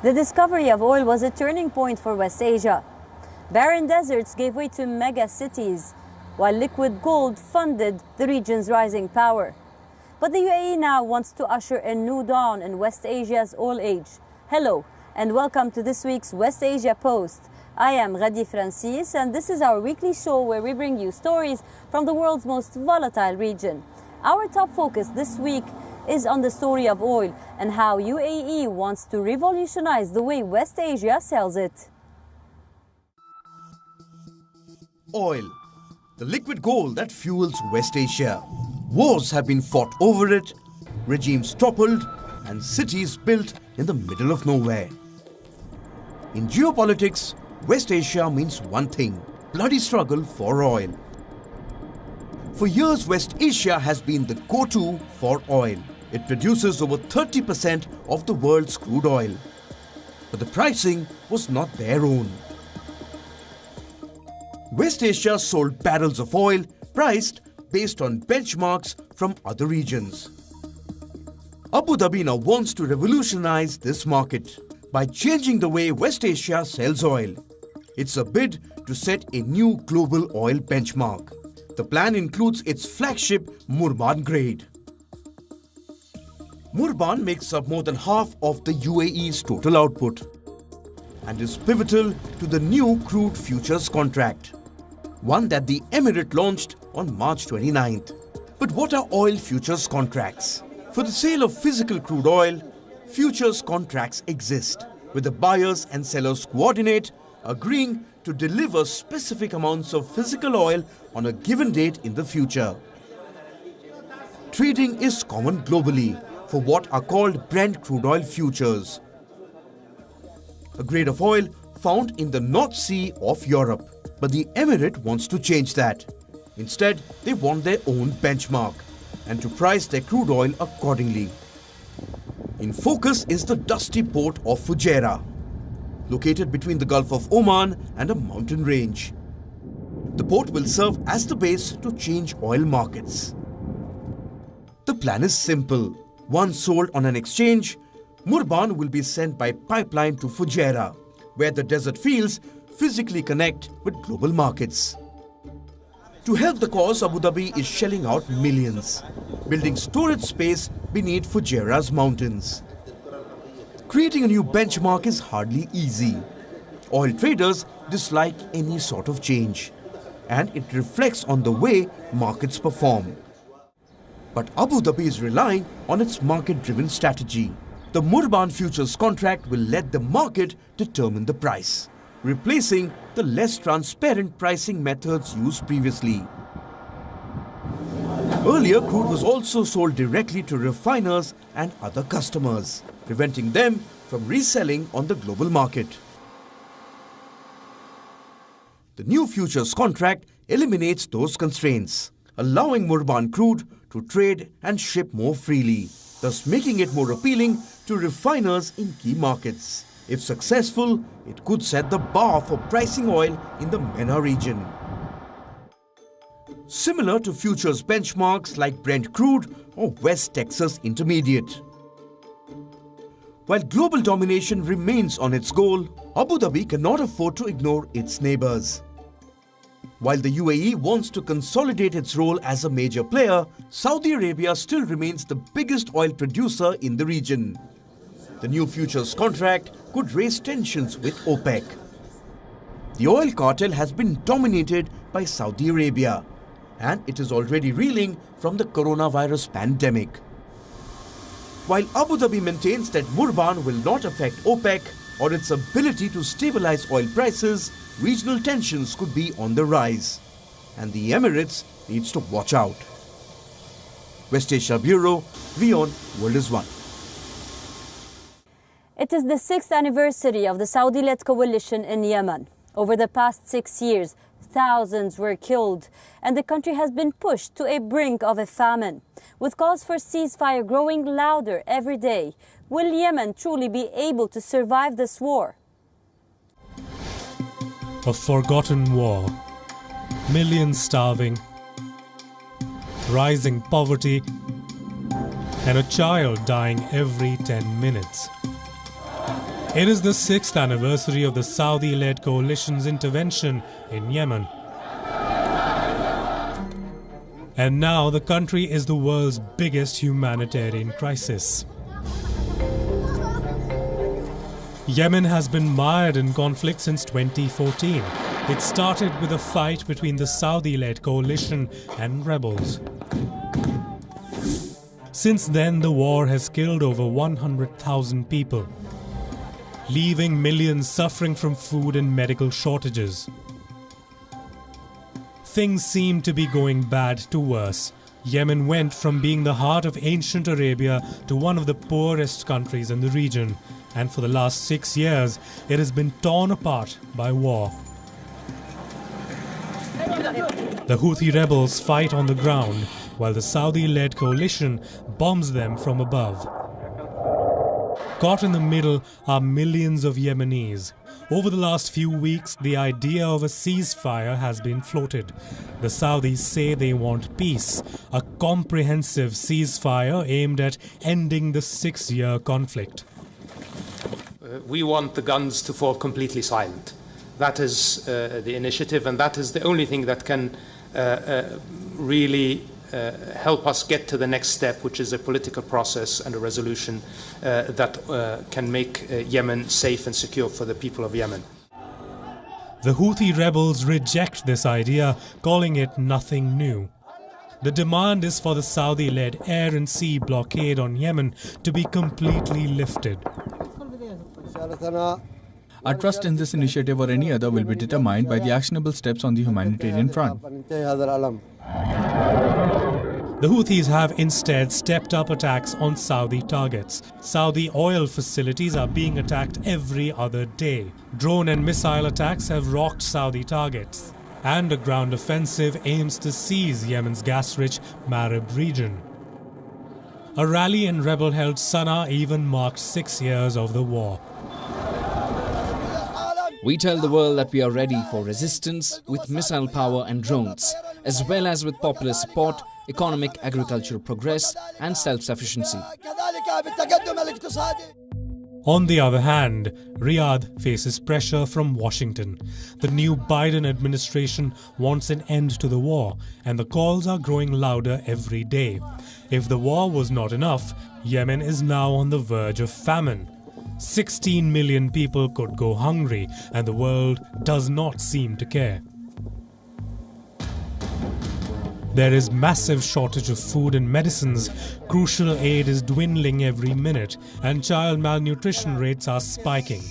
The discovery of oil was a turning point for West Asia. Barren deserts gave way to mega cities, while liquid gold funded the region's rising power. But the UAE now wants to usher a new dawn in West Asia's oil age. Hello, and welcome to this week's West Asia Post. I am Ghadi Francis, and this is our weekly show where we bring you stories from the world's most volatile region. Our top focus this week is on the story of oil and how UAE wants to revolutionize the way West Asia sells it. Oil, the liquid gold that fuels West Asia. Wars have been fought over it, regimes toppled, and cities built in the middle of nowhere. In geopolitics, West Asia means one thing: bloody struggle for oil. For years, West Asia has been the go-to for oil. It produces over 30% of the world's crude oil. But the pricing was not their own. West Asia sold barrels of oil priced based on benchmarks from other regions. Abu Dhabi now wants to revolutionize this market by changing the way West Asia sells oil. It's a bid to set a new global oil benchmark. The plan includes its flagship Murban grade. Murban makes up more than half of the UAE's total output and is pivotal to the new crude futures contract, one that the Emirate launched on March 29th. But what are oil futures contracts? For the sale of physical crude oil, futures contracts exist, where the buyers and sellers coordinate, agreeing to deliver specific amounts of physical oil on a given date in the future. Trading is common globally for what are called Brent crude oil futures, a grade of oil found in the North Sea of Europe. But the Emirate wants to change that. Instead, they want their own benchmark and to price their crude oil accordingly. In focus is the dusty port of Fujairah, located between the Gulf of Oman and a mountain range. The port will serve as the base to change oil markets. The plan is simple. Once sold on an exchange, Murban will be sent by pipeline to Fujairah, where the desert fields physically connect with global markets. To help the cause, Abu Dhabi is shelling out millions, building storage space beneath Fujairah's mountains. Creating a new benchmark is hardly easy. Oil traders dislike any sort of change, and it reflects on the way markets perform. But Abu Dhabi is relying on its market-driven strategy. The Murban futures contract will let the market determine the price, replacing the less transparent pricing methods used previously. Earlier, crude was also sold directly to refiners and other customers, preventing them from reselling on the global market. The new futures contract eliminates those constraints, allowing Murban crude to trade and ship more freely, thus making it more appealing to refiners in key markets. If successful, it could set the bar for pricing oil in the MENA region. Similar to futures benchmarks like Brent crude or West Texas Intermediate. While global domination remains on its goal, Abu Dhabi cannot afford to ignore its neighbors. While the UAE wants to consolidate its role as a major player, Saudi Arabia still remains the biggest oil producer in the region. The new futures contract could raise tensions with OPEC. The oil cartel has been dominated by Saudi Arabia, and it is already reeling from the coronavirus pandemic. While Abu Dhabi maintains that Murban will not affect OPEC or its ability to stabilize oil prices, regional tensions could be on the rise, and the Emirates needs to watch out. West Asia Bureau, WION World is One. It is the 6th anniversary of the Saudi-led coalition in Yemen. Over the past 6 years, thousands were killed, and the country has been pushed to a brink of a famine. With calls for ceasefire growing louder every day, will Yemen truly be able to survive this war? A forgotten war, millions starving, rising poverty, and a child dying every 10 minutes. It is the 6th anniversary of the Saudi-led coalition's intervention in Yemen. And now the country is the world's biggest humanitarian crisis. Yemen has been mired in conflict since 2014. It started with a fight between the Saudi-led coalition and rebels. Since then, the war has killed over 100,000 people, leaving millions suffering from food and medical shortages. Things seem to be going bad to worse. Yemen went from being the heart of ancient Arabia to one of the poorest countries in the region, and for the last 6 years, it has been torn apart by war. The Houthi rebels fight on the ground, while the Saudi-led coalition bombs them from above. Caught in the middle are millions of Yemenis. Over the last few weeks, the idea of a ceasefire has been floated. The Saudis say they want peace, a comprehensive ceasefire aimed at ending the 6-year conflict. We want the guns to fall completely silent. That is the initiative, and that is the only thing that can really help us get to the next step, which is a political process and a resolution that can make Yemen safe and secure for the people of Yemen. The Houthi rebels reject this idea, calling it nothing new. The demand is for the Saudi-led air and sea blockade on Yemen to be completely lifted. Our trust in this initiative or any other will be determined by the actionable steps on the humanitarian front. The Houthis have instead stepped up attacks on Saudi targets. Saudi oil facilities are being attacked every other day. Drone and missile attacks have rocked Saudi targets. And a ground offensive aims to seize Yemen's gas-rich Marib region. A rally in rebel-held Sana'a even marked 6 years of the war. We tell the world that we are ready for resistance with missile power and drones, as well as with popular support, economic agricultural progress and self-sufficiency. On the other hand, Riyadh faces pressure from Washington. The new Biden administration wants an end to the war, and the calls are growing louder every day. If the war was not enough, Yemen is now on the verge of famine. 16 million people could go hungry, and the world does not seem to care. There is massive shortage of food and medicines, crucial aid is dwindling every minute, and child malnutrition rates are spiking.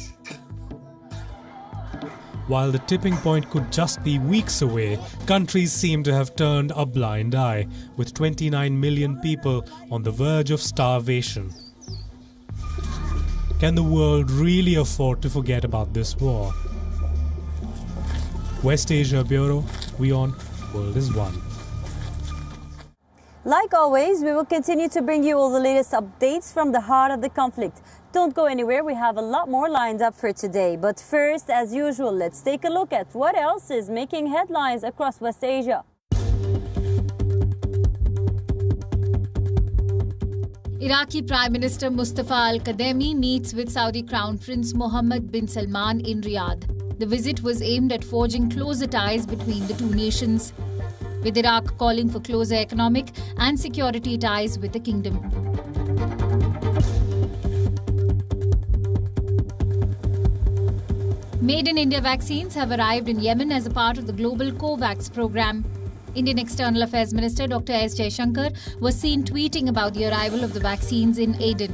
While the tipping point could just be weeks away, countries seem to have turned a blind eye, with 29 million people on the verge of starvation. Can the world really afford to forget about this war? West Asia Bureau, WION, World is One. Like always, we will continue to bring you all the latest updates from the heart of the conflict. Don't go anywhere, we have a lot more lined up for today. But first, as usual, let's take a look at what else is making headlines across West Asia. Iraqi Prime Minister Mustafa al-Kadhimi meets with Saudi Crown Prince Mohammed bin Salman in Riyadh. The visit was aimed at forging closer ties between the two nations, with Iraq calling for closer economic and security ties with the kingdom. Made in India vaccines have arrived in Yemen as a part of the global COVAX program. Indian External Affairs Minister Dr. S. Jaishankar was seen tweeting about the arrival of the vaccines in Aden.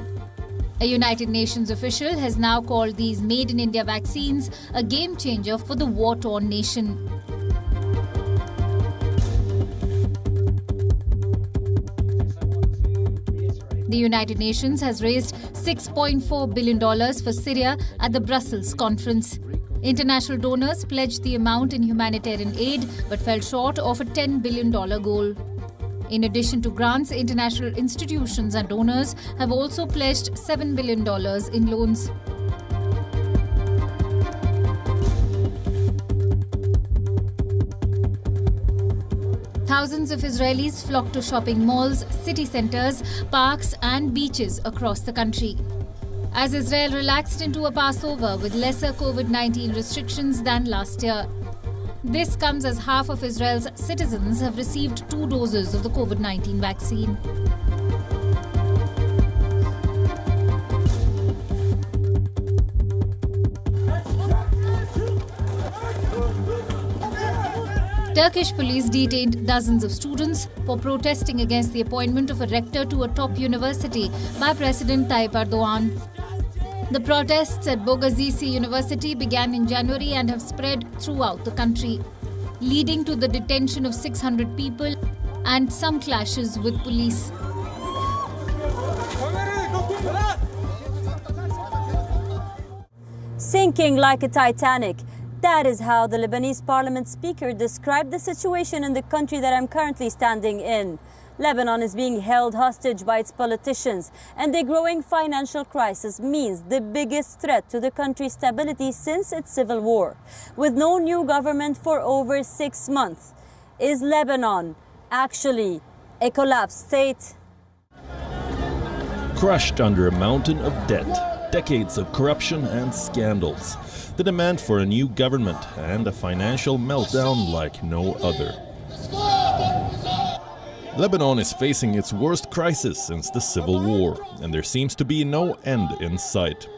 A United Nations official has now called these Made in India vaccines a game changer for the war-torn nation. The United Nations has raised $6.4 billion for Syria at the Brussels conference. International donors pledged the amount in humanitarian aid but fell short of a $10 billion goal. In addition to grants, international institutions and donors have also pledged $7 billion in loans. Thousands of Israelis flock to shopping malls, city centres, parks and beaches across the country. as Israel relaxed into a Passover with lesser COVID-19 restrictions than last year. This comes as half of Israel's citizens have received 2 doses of the COVID-19 vaccine. Turkish police detained dozens of students for protesting against the appointment of a rector to a top university by President Tayyip Erdogan. The protests at Bogazici University began in January and have spread throughout the country, leading to the detention of 600 people and some clashes with police. Sinking like a Titanic. That is how the Lebanese parliament speaker described the situation in the country that I'm currently standing in. Lebanon is being held hostage by its politicians, and the growing financial crisis means the biggest threat to the country's stability since its civil war. With no new government for over 6 months, is Lebanon actually a collapsed state? Crushed under a mountain of debt, decades of corruption and scandals, the demand for a new government and a financial meltdown like no other. Lebanon is facing its worst crisis since the civil war, and there seems to be no end in sight.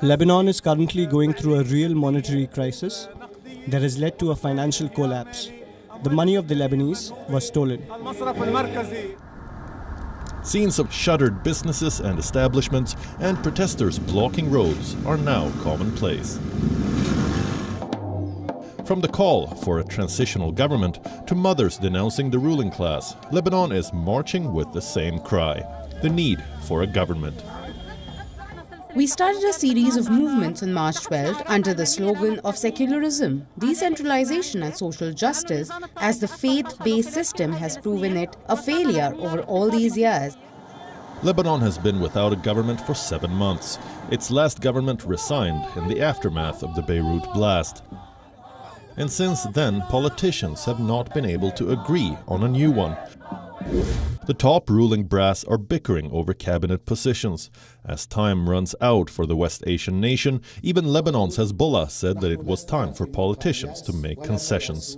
Lebanon is currently going through a real monetary crisis that has led to a financial collapse. The money of the Lebanese was stolen. Scenes of shuttered businesses and establishments and protesters blocking roads are now commonplace. From the call for a transitional government to mothers denouncing the ruling class, Lebanon is marching with the same cry: the need for a government. We started a series of movements on March 12th under the slogan of secularism, decentralization and social justice, as the faith-based system has proven it a failure over all these years. Lebanon has been without a government for 7 months. Its last government resigned in the aftermath of the Beirut blast. And since then, politicians have not been able to agree on a new one. The top ruling brass are bickering over cabinet positions. As time runs out for the West Asian nation, even Lebanon's Hezbollah said that it was time for politicians to make concessions.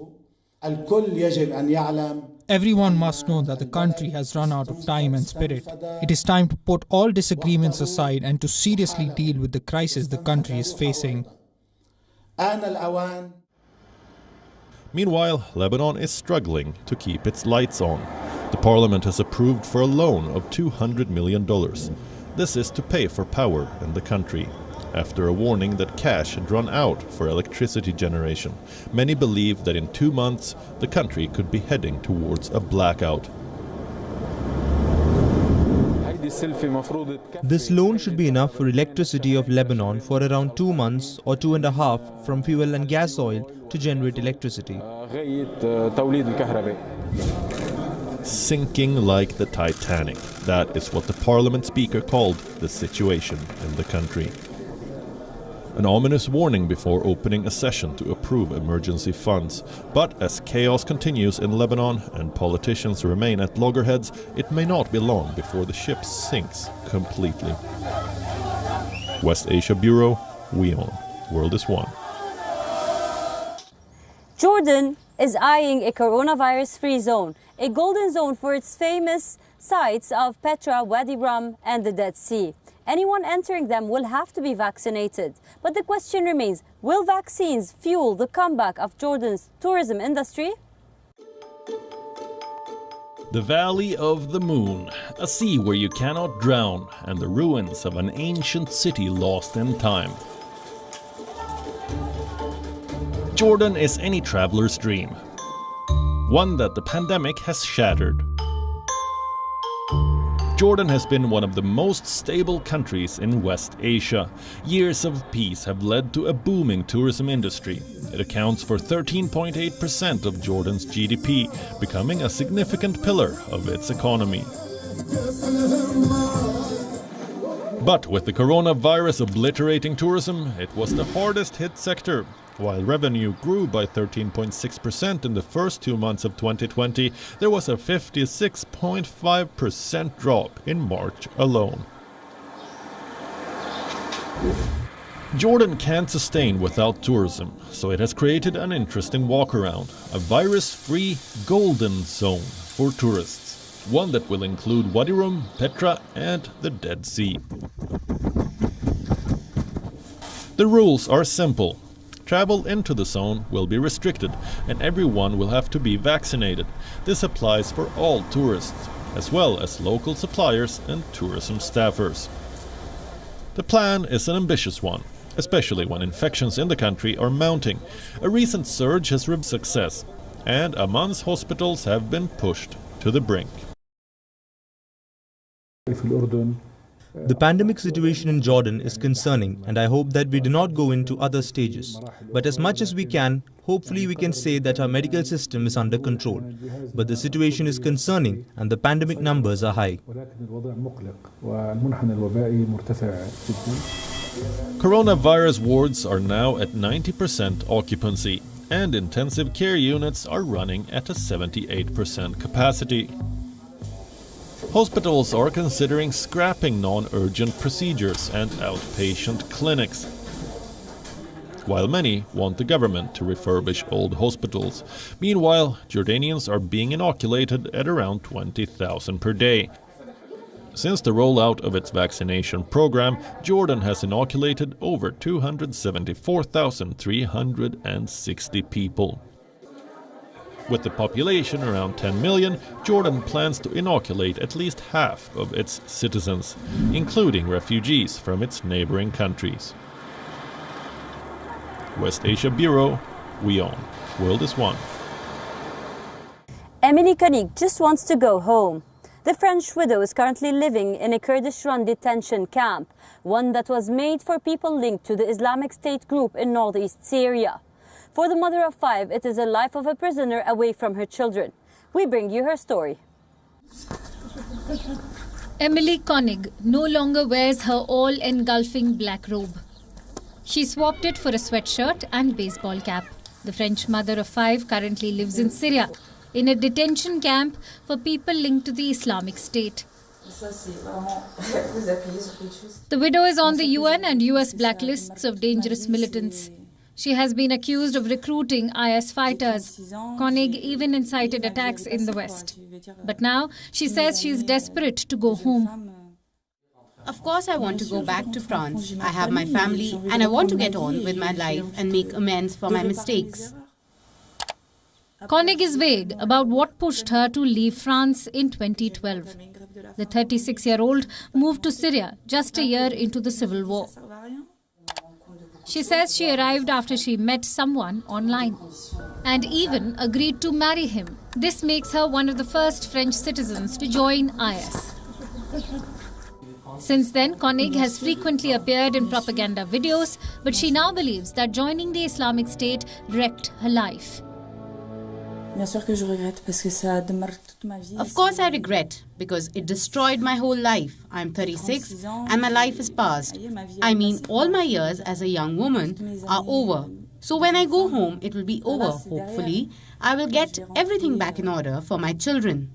Everyone must know that the country has run out of time and spirit. It is time to put all disagreements aside and to seriously deal with the crisis the country is facing. Meanwhile, Lebanon is struggling to keep its lights on. The parliament has approved for a loan of $200 million. This is to pay for power in the country. After a warning that cash had run out for electricity generation, many believe that in 2 months the country could be heading towards a blackout. This loan should be enough for electricity of Lebanon for around 2 months or 2.5 from fuel and gas oil to generate electricity. Sinking like the Titanic. That is what the parliament speaker called the situation in the country. An ominous warning before opening a session to approve emergency funds. But as chaos continues in Lebanon and politicians remain at loggerheads, it may not be long before the ship sinks completely. West Asia Bureau, WION. World is One. Jordan is eyeing a coronavirus-free zone, a golden zone for its famous sites of Petra, Wadi Rum and the Dead Sea. Anyone entering them will have to be vaccinated. But the question remains, will vaccines fuel the comeback of Jordan's tourism industry? The Valley of the Moon, a sea where you cannot drown, and the ruins of an ancient city lost in time. Jordan is any traveler's dream, one that the pandemic has shattered. Jordan has been one of the most stable countries in West Asia. Years of peace have led to a booming tourism industry. It accounts for 13.8% of Jordan's GDP, becoming a significant pillar of its economy. But with the coronavirus obliterating tourism, it was the hardest hit sector. While revenue grew by 13.6% in the first 2 months of 2020, there was a 56.5% drop in March alone. Jordan can't sustain without tourism, so it has created an interesting walk-around, a virus-free golden zone for tourists, one that will include Wadi Rum, Petra and the Dead Sea. The rules are simple. Travel into the zone will be restricted and everyone will have to be vaccinated. This applies for all tourists, as well as local suppliers and tourism staffers. The plan is an ambitious one, especially when infections in the country are mounting. A recent surge has ripped success, and Amman's hospitals have been pushed to the brink. The pandemic situation in Jordan is concerning, and I hope that we do not go into other stages. But as much as we can, hopefully we can say that our medical system is under control. But the situation is concerning and the pandemic numbers are high. Coronavirus wards are now at 90% occupancy, and intensive care units are running at a 78% capacity. Hospitals are considering scrapping non-urgent procedures and outpatient clinics, while many want the government to refurbish old hospitals. Meanwhile, Jordanians are being inoculated at around 20,000 per day. Since the rollout of its vaccination program, Jordan has inoculated over 274,360 people. With the population around 10 million, Jordan plans to inoculate at least half of its citizens, including refugees from its neighboring countries. West Asia Bureau, WION. World is One. Emily Koenig just wants to go home. The French widow is currently living in a Kurdish-run detention camp, one that was made for people linked to the Islamic State group in northeast Syria. For the mother of 5, it is a life of a prisoner away from her children. We bring you her story. Emily Koenig no longer wears her all-engulfing black robe. She swapped it for a sweatshirt and baseball cap. The French mother of 5 currently lives in Syria, in a detention camp for people linked to the Islamic State. The widow is on the UN and US blacklists of dangerous militants. She has been accused of recruiting IS fighters. Koenig even incited attacks in the West. But now she says she is desperate to go home. Of course I want to go back to France. I have my family and I want to get on with my life and make amends for my mistakes. Koenig is vague about what pushed her to leave France in 2012. The 36-year-old moved to Syria just a year into the civil war. She says she arrived after she met someone online and even agreed to marry him. This makes her one of the first French citizens to join IS. Since then, Koenig has frequently appeared in propaganda videos, but she now believes that joining the Islamic State wrecked her life. Of course I regret, because it destroyed my whole life. I'm 36 and my life is past. I mean, all my years as a young woman are over. So when I go home, it will be over, hopefully. I will get everything back in order for my children.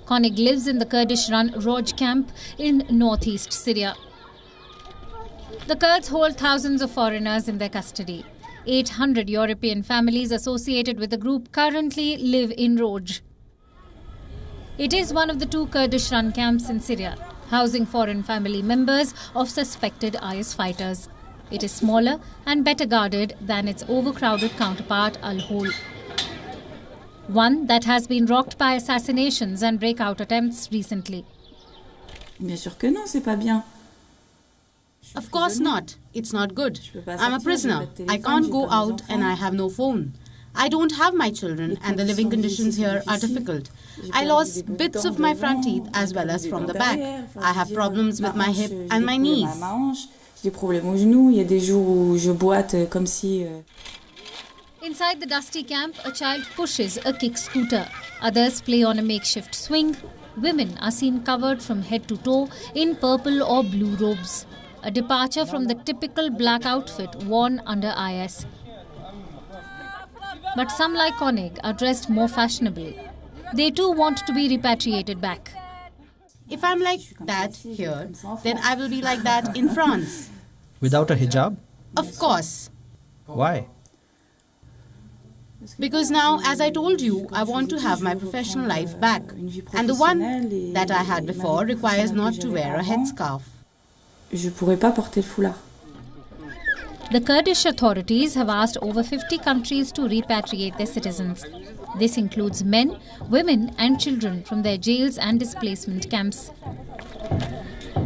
Koenig lives in the Kurdish-run Roj camp in northeast Syria. The Kurds hold thousands of foreigners in their custody. 800 European families associated with the group currently live in Roj. It is one of the 2 Kurdish-run camps in Syria, housing foreign family members of suspected IS fighters. It is smaller and better guarded than its overcrowded counterpart Al-Hol, one that has been rocked by assassinations and breakout attempts recently. Of course not. It's not good. I'm a prisoner. I can't go out and I have no phone. I don't have my children and the living conditions here are difficult. I lost bits of my front teeth as well as from the back. I have problems with my hip and my knees. Inside the dusty camp, a child pushes a kick scooter. Others play on a makeshift swing. Women are seen covered from head to toe in purple or blue robes, a departure from the typical black outfit worn under IS. But some, like Koenig, are dressed more fashionably. They too want to be repatriated back. If I'm like that here, then I will be like that in France. Without a hijab? Of course. Why? Because now, as I told you, I want to have my professional life back. And the one that I had before requires not to wear a headscarf. The Kurdish authorities have asked over 50 countries to repatriate their citizens. This includes men, women and children from their jails and displacement camps.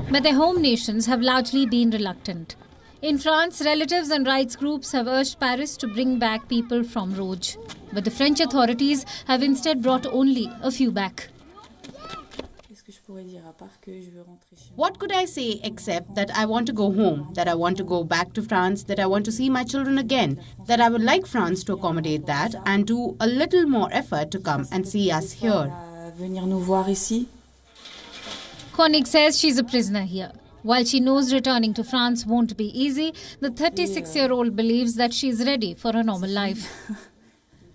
But their home nations have largely been reluctant. In France, relatives and rights groups have urged Paris to bring back people from Rouge. But the French authorities have instead brought only a few back. What could I say except that I want to go home, that I want to go back to France, that I want to see my children again, that I would like France to accommodate that and do a little more effort to come and see us here. Koenig says she's a prisoner here. While she knows returning to France won't be easy, the 36-year-old believes that she's ready for a normal life.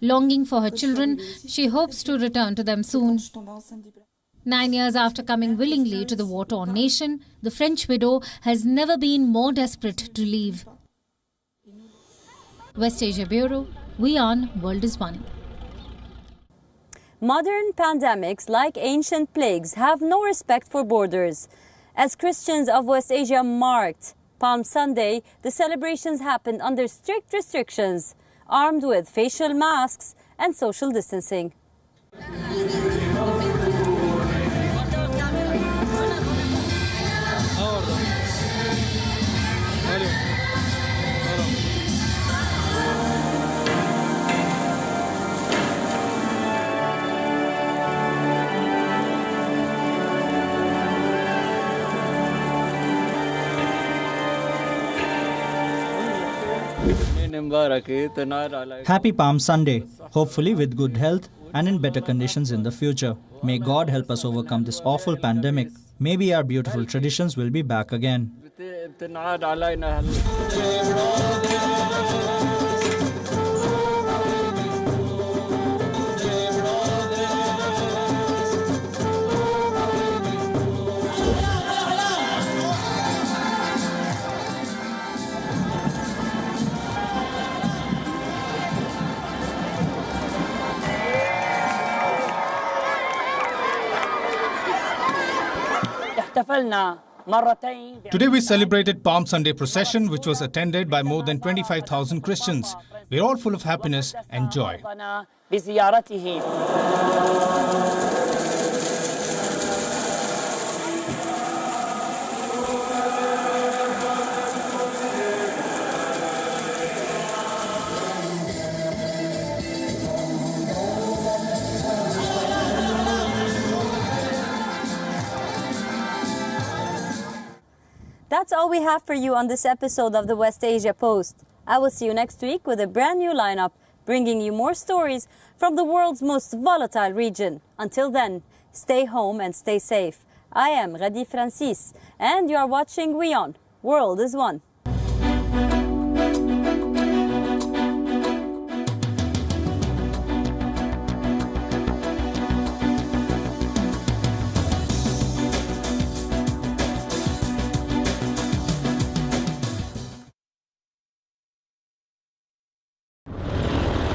Longing for her children, she hopes to return to them soon. 9 years after coming willingly to the war-torn nation, the French widow has never been more desperate to leave. West Asia Bureau, WION World is One. Modern pandemics, like ancient plagues, have no respect for borders. As Christians of West Asia marked Palm Sunday, the celebrations happened under strict restrictions, armed with facial masks and social distancing. Happy Palm Sunday, hopefully with good health and in better conditions in the future. May God help us overcome this awful pandemic. Maybe our beautiful traditions will be back again. Today we celebrated Palm Sunday procession, which was attended by more than 25,000 Christians. We're all full of happiness and joy. That's all we have for you on this episode of the West Asia Post. I will see you next week with a brand new lineup, bringing you more stories from the world's most volatile region. Until then, stay home and stay safe. I am Ghadi Francis, and you are watching WION World is One.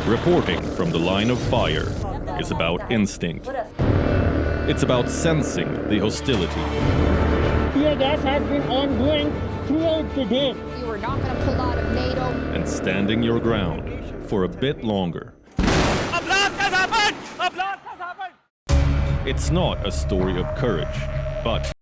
Reporting from the line of fire is about instinct. It's about sensing the hostility. Tear gas has been ongoing throughout the day. You were not going to pull out of NATO. And standing your ground for a bit longer. It's not a story of courage, but